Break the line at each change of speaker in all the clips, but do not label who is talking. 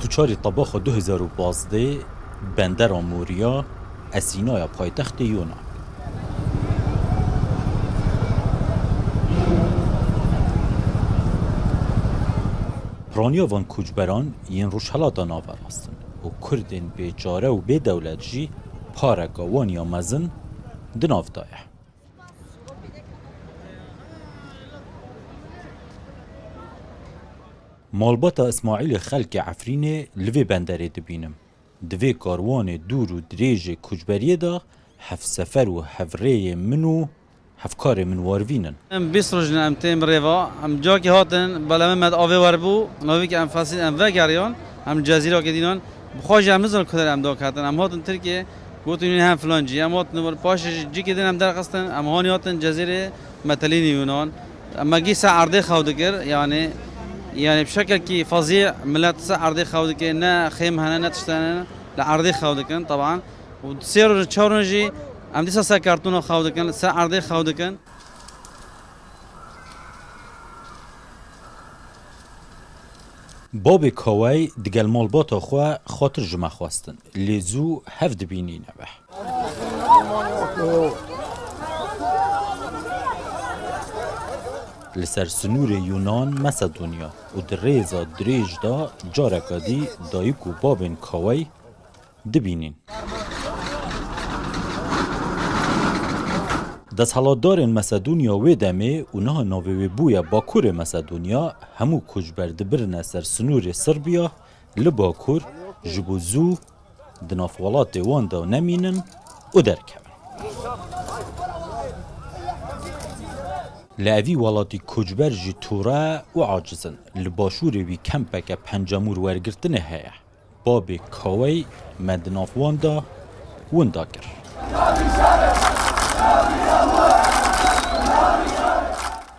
24 طباخ 2012 بندر موریا اسینای پایتخت یونان. پرانیا وان کوچبران ین روشهلاتا ناور هستن و کردین بیچاره و بی دولت جی پارکا وانیا مزن دناف دایه. مالباتا اسماعیل خلک عفرینه لوی بندره دبینم. دوی کاروان دور و دریج کوچبریه دا هف سفر و هفره منو هفکار من واروینن.
بیست روز نمتیم ریوا هم جا که هاتن بالا من آوی واربو ناوی که هم فاصله هم وگریان هم جزیره که دینان بخواج هم نزار کدر هم داکتن هم هاتن ترکیه گوتونی هم فلانجی هم هاتن پاش جی که دین هم درخستن هم هانی هاتن جزیره متلین یونان اما گی سعرده خود کر يعني بشكل كي فظيع ملات سعرده خود كر نه خيم هنا نتشتنا لعرده خود كن طبعا وتصير تشورنجي ام ديسا سكرتونا خود كن سعرده خود كن
باب کاوی دگل مالباتا خو خاطر جمع خواستن لیزو هفت بینی نبه لسر سنور یونان مسدونیا و در ریزا دریج دا جارکا دی دایکو بابین کاوی دبینین. دست حالاتدارن مسدونیا و دمه اونها ناوی بویا باکور مسدونیا همو کجبر دبرن سر سنور سربیا لباکور جبوزو دنافوالات واندا نمینن و درکن. لعوی والاتی کجبر جی تورا و عاجزن لباشور وی کمپک پنجمور ورگرتنه هیا باب کاوی مدناف واندا کر.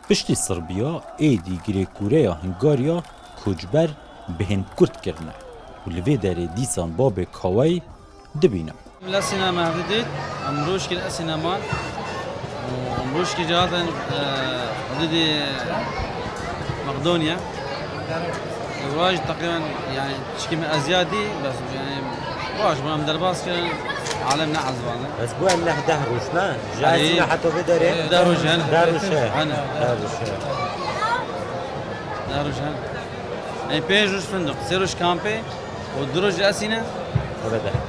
پشتی سربیا ایدی گریکوریا هنگاریا کجبر بهن کرد کرنه و لوی داره دیسان باب کاوی دبینم.
لسنا مهدید امروز که سینما امروز که جاتن حدود مقدونيا الواج تقريبا يعني تشكي من ازيادي بس يعني واش من درباس كان عالمنا عزبانه
بس بو امنا دهروش ما جايين حتى بدري
دهروش اي بيجوش فندق سيروش كامبي ودروج اسينا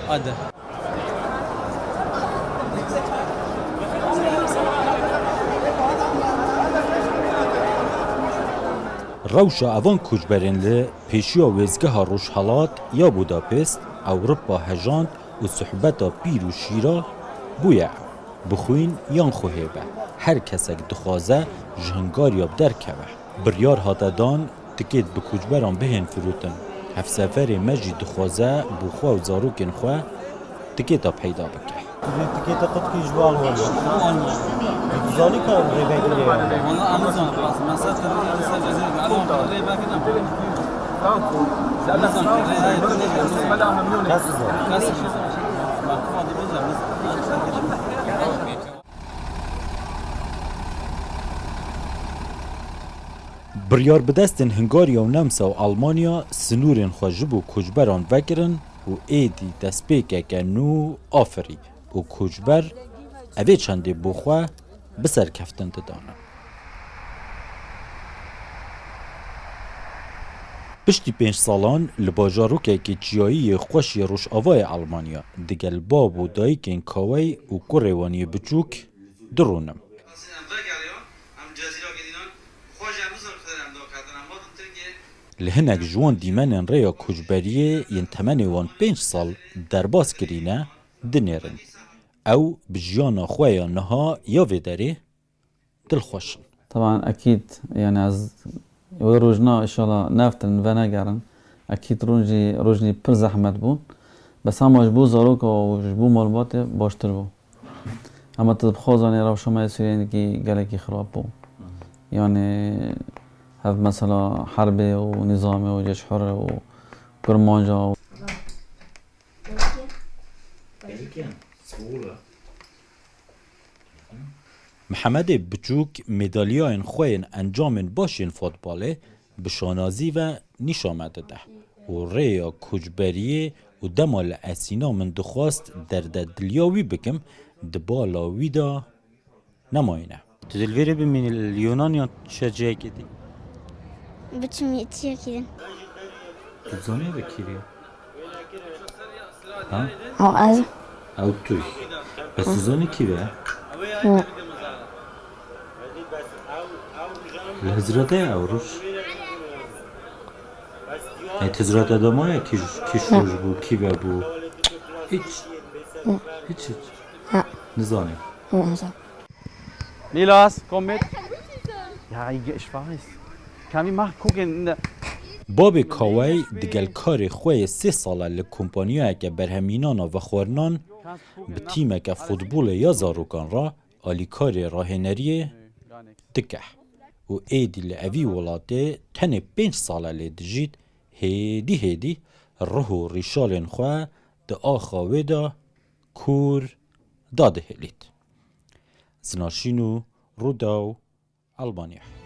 ابدا
روشا اوان کجبرین لی پیشیا وزگه ها روشحالات یا بوداپست اوروپا هجاند و صحبتا پیر و شیرا بویا بخوین یان خوهیبه هر کسک دخوازه جهنگاریا بدرکه بریار هاتدان تکید به کجبران بهن فروتن هف سفر مجی دخوازه بخوا و زاروکن خواه تکیتا پیدا بکه
تكيتا قد كي جوال ولا زاني كان غيبه كده
والله امازون خلاص ما صارت الجزيره على غيبه كده فرانكو امازون
بریار بدستن هنگاریا و نمسا و آلمانیا سنورین خواجبو کجبران وگرن و ایدی دستپیکه که نو آفری و کجبر اوه چنده بخواه بسر کفتن دانه. پشتی 5 سالان لباجاروکه که جیایی خوشی روش آوای آلمانیا دگل باب و دایکن کاوی و کوروانی بچوک درونم. لهنک جوان دیمنن ریا کجبریه ین تمنی وان 5 سال درباس کرینه دنیرن. او بجيانا خويا نها يا فيداري دلخوشن.
طبعا اكيد يعني از روجنا ان شاء الله نفتن ونگرن اكيد روجني پر زحمت بون بس هم جبو زاروك و جبو مالبات باشتر بو اما تبخوزاني رو شما يسوين كي گلكي خراب بو يعني هف مثلا حربي و نظامي و جيش حر و كرمانجا
محمد بچوک مدالیاین خوین انجام باشین فوتباله به شانازی و نشامده ده و ریا کجبریه و دمال اسینا من دخواست درده دلیاوی بکم دبالا ویدا نماینه. تو دلویره بمینی لیونان یا شجعه کدی؟
بچم یتیه کردن.
تو زانیه بکیری؟ ها؟
او از
او توی بس تو زانی کی به؟ الهزراته او روش؟ تزرات ادامه کی شوش بو کی بو؟ هیچ نزانی.
نزدم.
Nilas, komm mit. Ja, ich weiß. Kann ich machen, gucken.
باب کاوی دگل کار خوی 3 ساله لکمپانیای که برهمینان و خورنان به تیم که فوتبول یا زاروکان را آلی کار راهنری دکه و ایدی لعوی ولاته تنه 5 ساله لدجید هیدی روح و ریشالین خواه ده آخاوه دا کور داده هلید زناشینو روداو ألمانيا.